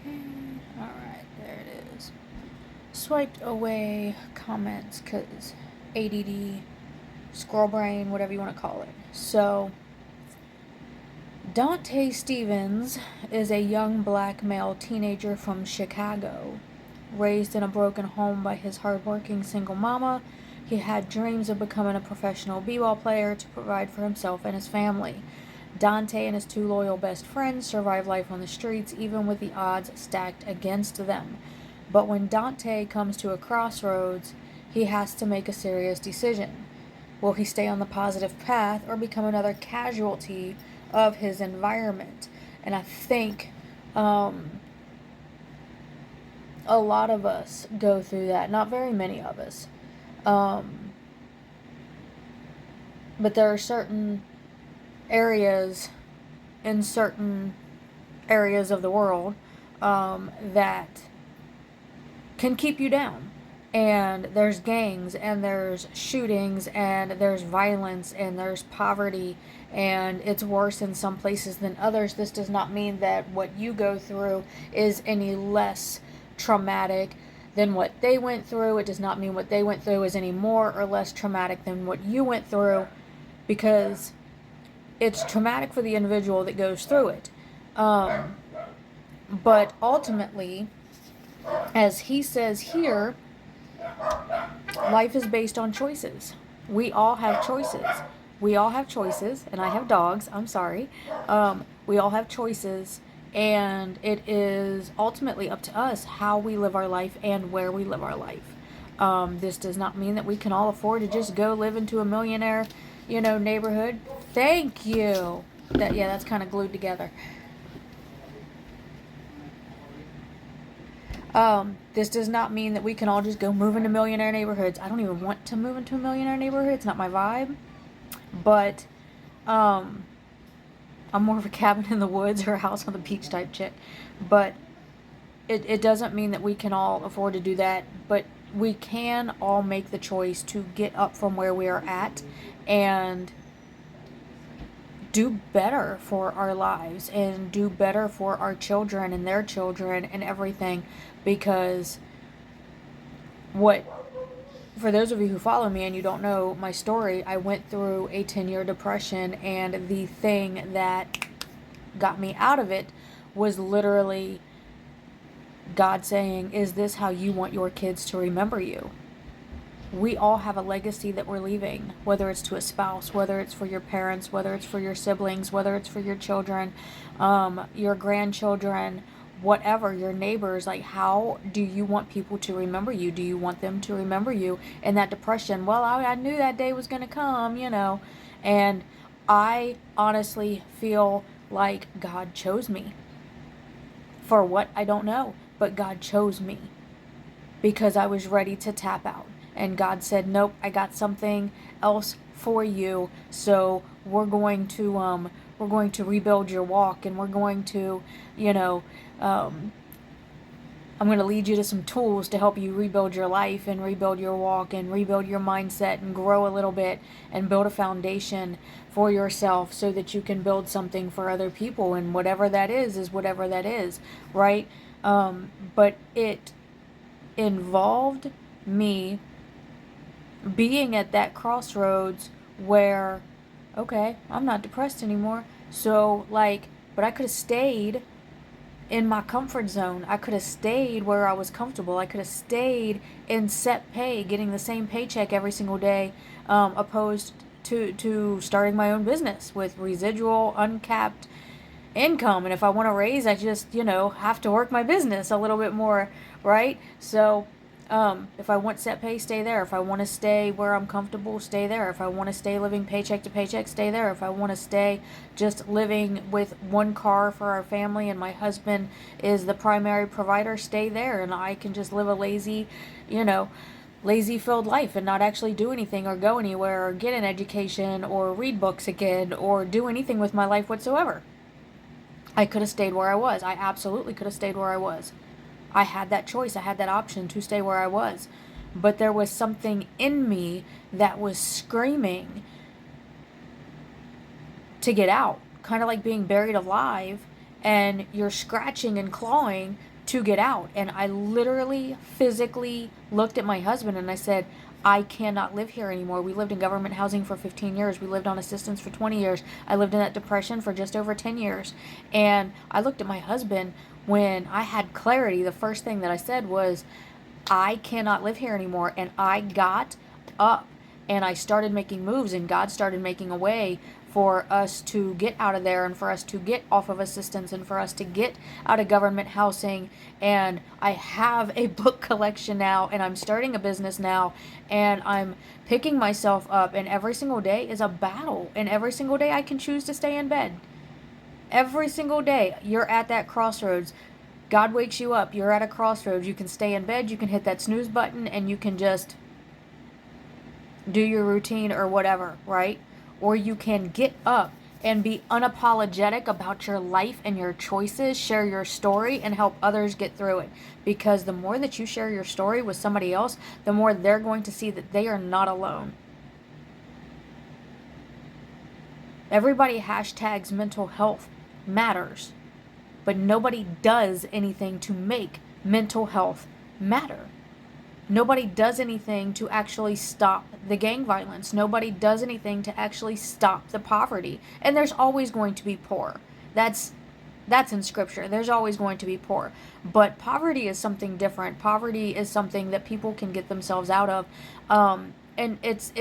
Alright, there it is. Swiped away comments because ADD, scroll brain, whatever you want to call it. So, Dante Stevens is a young black male teenager from Chicago. Raised in a broken home by his hardworking single mama, he had dreams of becoming a professional b-ball player to provide for himself and his family. Dante and his two loyal best friends survive life on the streets, even with the odds stacked against them. But when Dante comes to a crossroads, he has to make a serious decision. Will he stay on the positive path or become another casualty of his environment? And I think a lot of us go through that. Not very many of us. But there are certain areas in certain areas of the world that can keep you down. And there's gangs, and there's shootings, and there's violence, and there's poverty, and it's worse in some places than others. This does not mean that what you go through is any less traumatic than what they went through. It does not mean what they went through is any more or less traumatic than what you went through, because it's traumatic for the individual that goes through it. But ultimately, as he says here, life is based on choices. We all have choices. We all have choices, and I have dogs. I'm sorry. We all have choices, and it is ultimately up to us how we live our life and where we live our life. This does not mean that we can all afford to just go live into a millionaire, neighborhood. Thank you. That's kind of glued together. This does not mean that we can all just go move into millionaire neighborhoods. I don't even want to move into a millionaire neighborhood. It's not my vibe. But, I'm more of a cabin in the woods or a house on the beach type chick. But it doesn't mean that we can all afford to do that. But we can all make the choice to get up from where we are at and do better for our lives and do better for our children and their children and everything. Because for those of you who follow me and you don't know my story, I went through a 10-year depression, and the thing that got me out of it was literally God saying, is this how you want your kids to remember you? We all have a legacy that we're leaving, whether it's to a spouse, whether it's for your parents, whether it's for your siblings, whether it's for your children, your grandchildren, whatever, your neighbors. Like, how do you want people to remember you? Do you want them to remember you in that depression? Well, I knew that day was going to come, and I honestly feel like God chose me. For what? I don't know, but God chose me because I was ready to tap out. And God said, nope, I got something else for you. So we're going to rebuild your walk, and we're going to, I'm going to lead you to some tools to help you rebuild your life and rebuild your walk and rebuild your mindset and grow a little bit and build a foundation for yourself so that you can build something for other people. And whatever that is whatever that is, right? But it involved me being at that crossroads where, okay, I'm not depressed anymore. So, but I could have stayed in my comfort zone. I could have stayed where I was comfortable. I could have stayed in set pay, getting the same paycheck every single day, opposed to starting my own business with residual, uncapped income. And if I want to raise, I just, have to work my business a little bit more, right? So, if I want set pay, stay there. If I want to stay where I'm comfortable, stay there. If I want to stay living paycheck to paycheck, stay there. If I want to stay just living with one car for our family and my husband is the primary provider, stay there. And I can just live a lazy filled life and not actually do anything or go anywhere or get an education or read books again or do anything with my life whatsoever. I could have stayed where I was. I absolutely could have stayed where I was. I had that choice. I had that option to stay where I was. But there was something in me that was screaming to get out. Kind of like being buried alive, and you're scratching and clawing to get out. And I literally physically looked at my husband and I said, I cannot live here anymore. We lived in government housing for 15 years. We lived on assistance for 20 years. I lived in that depression for just over 10 years. And I looked at my husband when I had clarity. The first thing that I said was, I cannot live here anymore. And I got up and I started making moves, and God started making a way for us to get out of there and for us to get off of assistance and for us to get out of government housing. And I have a book collection now, and I'm starting a business now, and I'm picking myself up, and every single day is a battle, and every single day I can choose to stay in bed. Every single day you're at that crossroads. God wakes you up, you're at a crossroads. You can stay in bed, you can hit that snooze button, and you can just do your routine or whatever, right? Or you can get up and be unapologetic about your life and your choices, share your story, and help others get through it. Because the more that you share your story with somebody else, the more they're going to see that they are not alone. Everybody hashtags mental health matters, but nobody does anything to make mental health matter. Nobody does anything to actually stop the gang violence. Nobody does anything to actually stop the poverty. And there's always going to be poor. That's in scripture. There's always going to be poor. But poverty is something different. Poverty is something that people can get themselves out of. And it's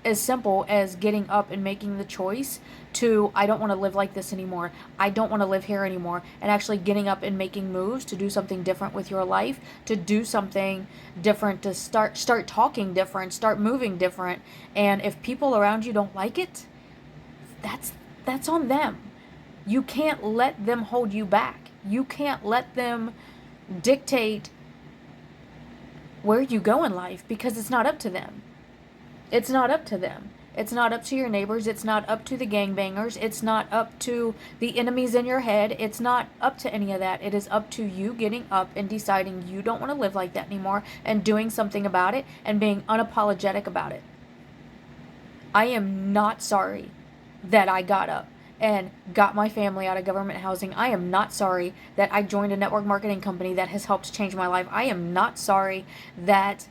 as simple as getting up and making the choice to, I don't want to live like this anymore. I don't want to live here anymore. And actually getting up and making moves to do something different with your life, to do something different, to start talking different, start moving different. And if people around you don't like it, that's on them. You can't let them hold you back. You can't let them dictate where you go in life, because it's not up to them. It's not up to them. It's not up to your neighbors. It's not up to the gangbangers. It's not up to the enemies in your head. It's not up to any of that. It is up to you getting up and deciding you don't want to live like that anymore and doing something about it and being unapologetic about it. I am not sorry that I got up and got my family out of government housing. I am not sorry that I joined a network marketing company that has helped change my life. I am not sorry that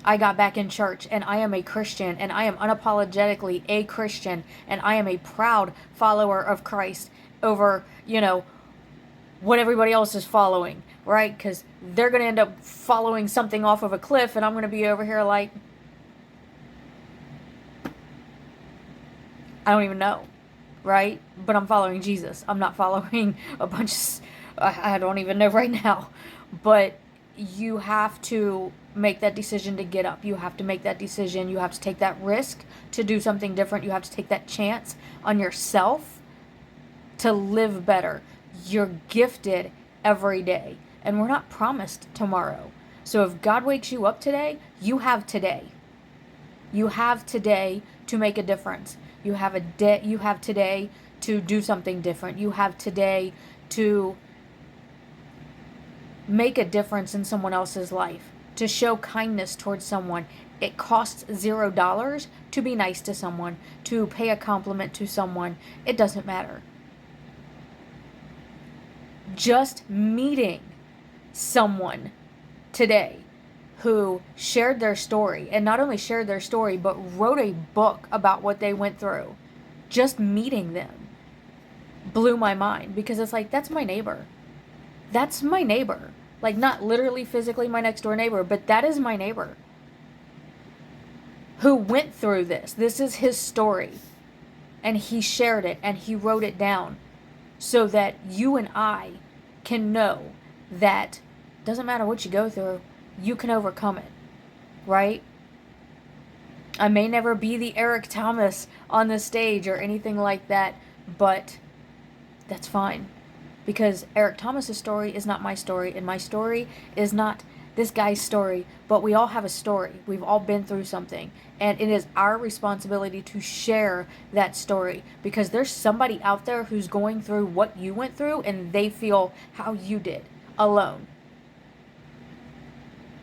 I got back in church, and I am a Christian, and I am unapologetically a Christian, and I am a proud follower of Christ over, what everybody else is following, right? Because they're going to end up following something off of a cliff, and I'm going to be over here like, I don't even know, right? But I'm following Jesus. I'm not following a bunch of, I don't even know right now. But you have to make that decision to get up. You have to make that decision. You have to take that risk to do something different. You have to take that chance on yourself to live better. You're gifted every day, and we're not promised tomorrow. So if God wakes you up today, you have today. You have today to make a difference. You have you have today to do something different. You have today to make a difference in someone else's life, to show kindness towards someone. It costs $0 to be nice to someone, to pay a compliment to someone. It doesn't matter. Just meeting someone today who shared their story, and not only shared their story, but wrote a book about what they went through. Just meeting them blew my mind, because it's like, that's my neighbor. That's my neighbor. Like, not literally physically my next door neighbor, but that is my neighbor who went through this. This is his story. And he shared it and he wrote it down so that you and I can know that doesn't matter what you go through, you can overcome it, right? I may never be the Eric Thomas on the stage or anything like that, but that's fine. Because Eric Thomas's story is not my story, and my story is not this guy's story, but we all have a story. We've all been through something, and it is our responsibility to share that story, because there's somebody out there who's going through what you went through, and they feel how you did, alone.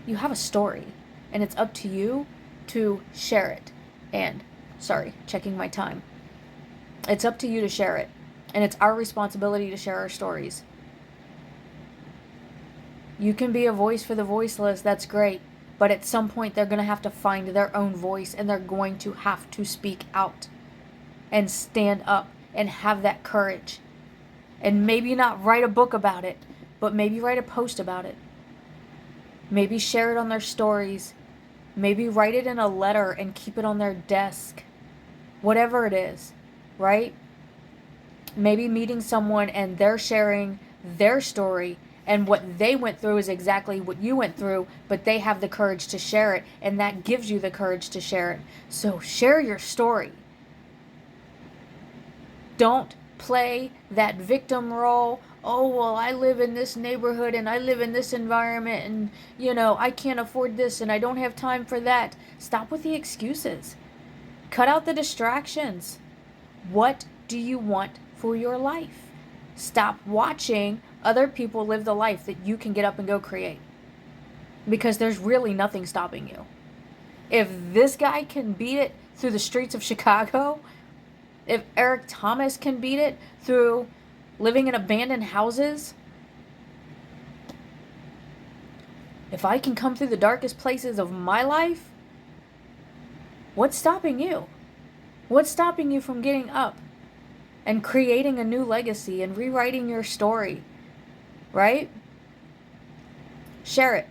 You have a story, and it's up to you to share it. And, sorry, checking my time. It's up to you to share it. And it's our responsibility to share our stories. You can be a voice for the voiceless, that's great. But at some point, they're going to have to find their own voice, and they're going to have to speak out and stand up and have that courage. And maybe not write a book about it, but maybe write a post about it. Maybe share it on their stories. Maybe write it in a letter and keep it on their desk. Whatever it is, right? Maybe meeting someone and they're sharing their story, and what they went through is exactly what you went through, but they have the courage to share it, and that gives you the courage to share it. So share your story. Don't play that victim role. Oh, well, I live in this neighborhood and I live in this environment, and, I can't afford this and I don't have time for that. Stop with the excuses. Cut out the distractions. What do you want for your life? Stop watching other people live the life that you can get up and go create. Because there's really nothing stopping you. If this guy can beat it through the streets of Chicago, if Eric Thomas can beat it through living in abandoned houses, if I can come through the darkest places of my life, what's stopping you? What's stopping you from getting up and creating a new legacy and rewriting your story, right? Share it.